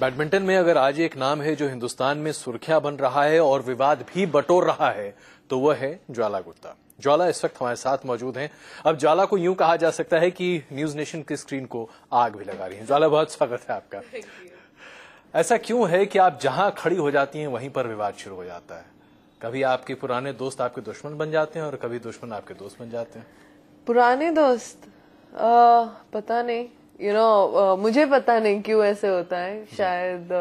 Badminton में अगर आज एक नाम है जो हिंदुस्तान में सुर्खियां बन रहा है और विवाद भी बटोर रहा है तो वह है ज्वाला गुट्टा। ज्वाला इस वक्त हमारे साथ मौजूद हैं। अब ज्वाला को यूं कहा जा सकता है कि न्यूज नेशन की स्क्रीन को आग भी लगा रही है। ज्वाला, बहुत स्वागत है आपका। ऐसा क्यों है कि आप जहां खड़ी हो जाती हैं वहीं पर विवाद शुरू हो जाता है? कभी आपके पुराने दोस्त आपके दुश्मन बन जाते हैं और कभी दुश्मन आपके दोस्त बन जाते हैं। पुराने दोस्त पता नहीं, मुझे पता नहीं क्यों ऐसे होता है। शायद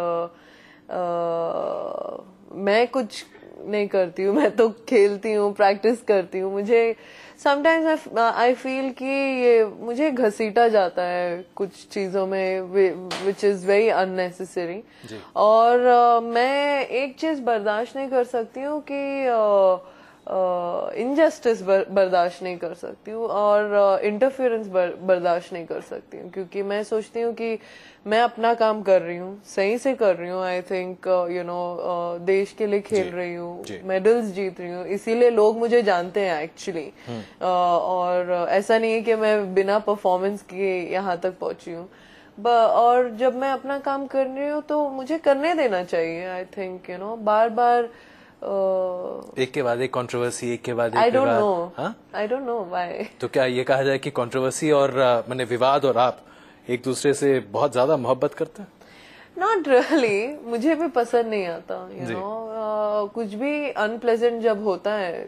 मैं कुछ नहीं करती हूँ, मैं तो खेलती हूँ, प्रैक्टिस करती हूँ। मुझे समटाइम्स आई फील कि ये मुझे घसीटा जाता है कुछ चीजों में, विच इज वेरी अननेसेसरी। और मैं एक चीज बर्दाश्त नहीं कर सकती हूँ कि इनजस्टिस बर्दाश्त नहीं कर सकती हूँ और इंटरफेरेंस बर्दाश्त नहीं कर सकती हूँ, क्योंकि मैं सोचती हूँ कि मैं अपना काम कर रही हूँ, सही से कर रही हूँ। आई थिंक देश के लिए खेल रही हूँ, मेडल्स जीत रही हूँ, इसीलिए लोग मुझे जानते हैं एक्चुअली। और ऐसा नहीं है कि मैं बिना परफॉर्मेंस के यहाँ तक पहुंची हूँ। और जब मैं अपना काम कर रही हूँ तो मुझे करने देना चाहिए। आई थिंक बार बार एक के बाद एक कंट्रोवर्सी, एक के बाद एक आई डोंट नो व्हाई। तो क्या ये कहा जाए कि कंट्रोवर्सी और माने विवाद और आप एक दूसरे से बहुत ज्यादा मोहब्बत करते हैं? नॉट रियली, मुझे भी पसंद नहीं आता। कुछ भी अनप्लेजेंट जब होता है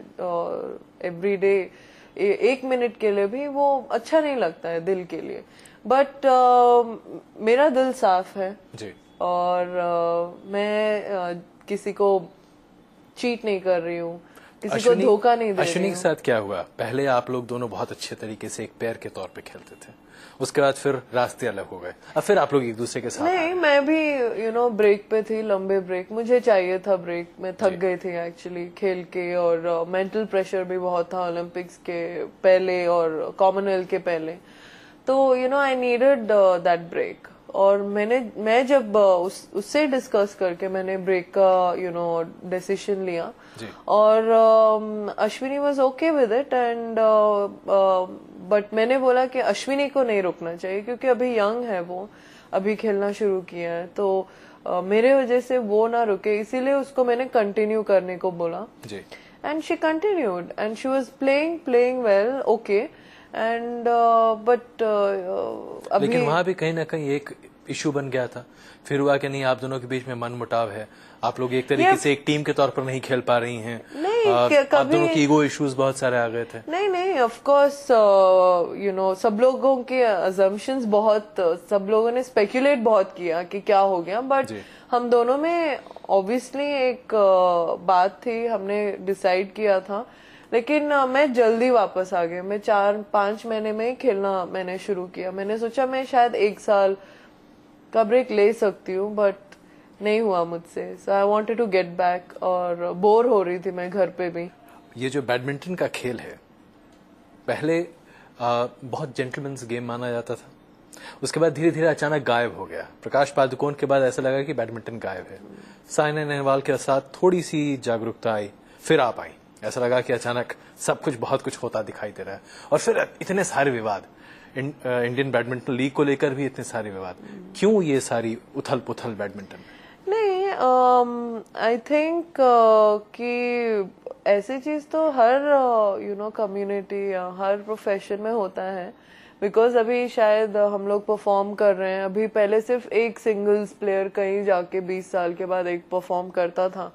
एवरी डे, एक मिनट के लिए भी वो अच्छा नहीं लगता है दिल के लिए। बट मेरा दिल साफ है जी। और मैं किसी को चीट नहीं कर रही हूँ, किसी को धोखा नहीं दे रही हूँ। अश्विनी के साथ क्या हुआ? पहले आप लोग दोनों बहुत अच्छे तरीके से एक पेयर के तौर पे खेलते थे, उसके बाद फिर रास्ते अलग हो गए, अब फिर आप लोग एक दूसरे के साथ नहीं, मैं भी ब्रेक पे थी, लंबे ब्रेक मुझे चाहिए था। ब्रेक में थक गई थी एक्चुअली खेल के, और मेंटल प्रेशर भी बहुत था ओलंपिक्स के पहले और कॉमनवेल्थ के पहले। तो आई नीडेड दैट ब्रेक। और मैं जब उससे डिस्कस करके मैंने ब्रेक का डिसीजन लिया, और Ashwini was okay with it. And but मैंने बोला कि अश्विनी को नहीं रुकना चाहिए, क्योंकि अभी यंग है, वो अभी खेलना शुरू किया है, तो मेरे वजह से वो ना रुके, इसीलिए उसको मैंने कंटिन्यू करने को बोला। And she continued and she was playing well, okay. And but अभी लेकिन वहां भी कहीं ना कहीं एक इशू बन गया था। फिर हुआ कि नहीं, आप दोनों के बीच में मन मुटाव है, आप लोग एक तरीके से एक टीम के तौर पर नहीं खेल पा रही हैं। नहीं, आप दोनों की ईगो इश्यूज बहुत सारे आ गए थे। नहीं, ऑफ कोर्स सब लोगों के अजम्पशंस बहुत, सब लोगों ने स्पेकुलेट बहुत किया कि क्या हो गया। बट हम दोनों में ऑब्वियसली एक बात थी, हमने डिसाइड किया था। लेकिन मैं जल्दी वापस आ गई। मैं 4-5 महीने में खेलना मैंने शुरू किया। मैंने सोचा मैं शायद 1 साल का ब्रेक ले सकती हूँ, बट नहीं हुआ मुझसे। So I wanted to get back, और बोर हो रही थी मैं घर पे भी। ये जो बैडमिंटन का खेल है, पहले बहुत जेंटलमैन्स गेम माना जाता था, उसके बाद धीरे धीरे अचानक गायब हो गया। प्रकाश पादुकोण के बाद ऐसा लगा कि बैडमिंटन गायब है। साइना नेहवाल के साथ थोड़ी सी जागरूकता आई, फिर आप आई, ऐसा लगा कि अचानक सब कुछ बहुत कुछ होता दिखाई दे रहा है। और फिर इतने सारे विवाद, इंडियन बैडमिंटन लीग को लेकर भी इतने सारे विवाद। क्यों ये सारी उथल पुथल बैडमिंटन में? नहीं, आई थिंक कि ऐसी चीज तो हर कम्युनिटी या हर प्रोफेशन में होता है। बिकॉज अभी शायद हम लोग परफॉर्म कर रहे हैं, अभी पहले सिर्फ एक सिंगल्स प्लेयर कहीं जाके 20 साल के बाद एक परफॉर्म करता था।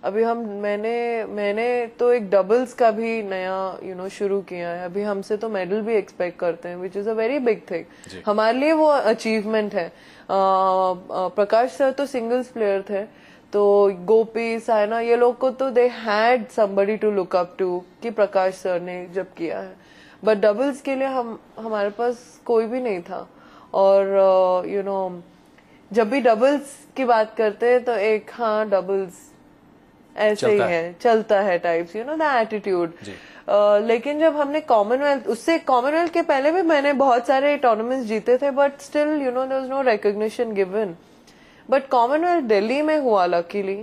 अभी मैंने तो एक डबल्स का भी नया शुरू किया है। अभी हमसे तो मेडल भी एक्सपेक्ट करते हैं, which is a very big thing. हमारे लिए वो अचीवमेंट है। प्रकाश सर तो सिंगल्स प्लेयर थे, तो गोपी, साइना, ये लोग को तो they had somebody to look up to, कि प्रकाश सर ने जब किया है। बट डबल्स के लिए हमारे पास कोई भी नहीं था। और जब भी डबल्स की बात करते हैं तो एक डबल्स ऐसे ही है, चलता है टाइप्स, द एटीट्यूड। लेकिन जब हमने कॉमनवेल्थ के पहले भी मैंने बहुत सारे टूर्नामेंट्स जीते थे, but still there was no recognition given. But Commonwealth Delhi में हुआ लकीली,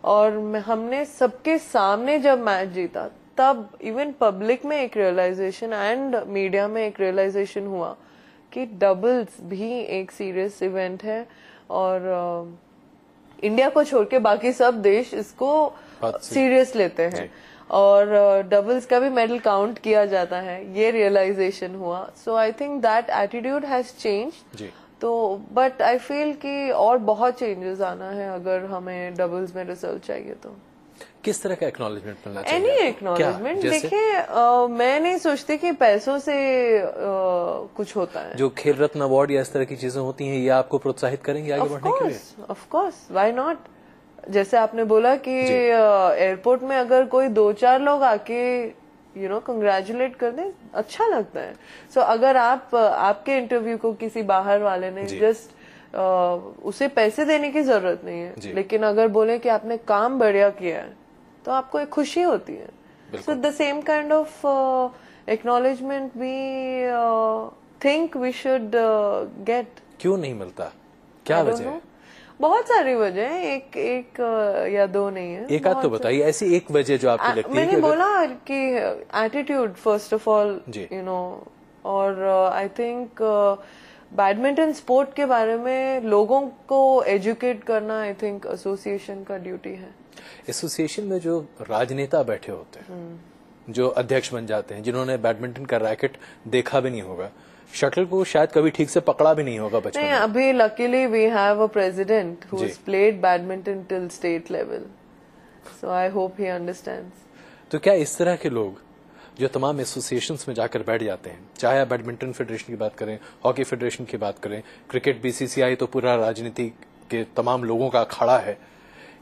और हमने सबके सामने जब मैच जीता, तब इवन पब्लिक में एक रियलाइजेशन एंड मीडिया में एक रियलाइजेशन हुआ कि डबल्स भी एक सीरियस इवेंट है। और इंडिया को छोड़ के बाकी सब देश इसको सीरियस लेते हैं और डबल्स का भी मेडल काउंट किया जाता है, ये रियलाइजेशन हुआ. So I think that attitude has changed. तो बट आई फील कि और बहुत चेंजेस आना है अगर हमें डबल्स में रिजल्ट चाहिए. तो किस तरह का एक्नॉलेजमेंट मिलना चाहिए? Any acknowledgement. देखिए मैं नहीं सोचती कि पैसों से कुछ होता है. जो खेल रत्न अवार्ड या इस तरह की चीजें होती हैं, ये आपको प्रोत्साहित करेंगे आगे बढ़ने के लिए? Of course, why not. जैसे आपने बोला कि एयरपोर्ट में अगर कोई 2-4 लोग आके कंग्रेचुलेट कर दें, अच्छा लगता है. सो अगर आपके इंटरव्यू को किसी बाहर वाले ने जस्ट उसे पैसे देने की जरूरत नहीं है, लेकिन अगर बोले कि आपने काम बढ़िया किया है तो आपको एक खुशी होती है. So the same kind of acknowledgement we think we should get. क्यों नहीं मिलता? क्या वजह है? बहुत सारी वजह है, एक या दो नहीं है. एक आध तो बताइए ऐसी एक वजह जो आपको लगती है. मैंने बोला कि एटीट्यूड फर्स्ट ऑफ ऑल, और आई थिंक बैडमिंटन स्पोर्ट के बारे में लोगों को एजुकेट करना आई थिंक एसोसिएशन का ड्यूटी है. एसोसिएशन में जो राजनेता बैठे होते हैं, जो अध्यक्ष बन जाते हैं, जिन्होंने बैडमिंटन का रैकेट देखा भी नहीं होगा, शटल को शायद कभी ठीक से पकड़ा भी नहीं होगा बचपन में. अभी luckily we have a president who has played badminton till state level, so I hope he understands. तो क्या इस तरह के लोग जो तमाम एसोसिएशंस में जाकर बैठ जाते हैं, चाहे आप बैडमिंटन फेडरेशन की बात करें, हॉकी फेडरेशन की बात करें, क्रिकेट बीसीसीआई तो पूरा राजनीति के तमाम लोगों का अखाड़ा है,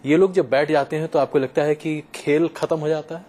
ये लोग जब बैठ जाते हैं तो आपको लगता है कि खेल खत्म हो जाता है?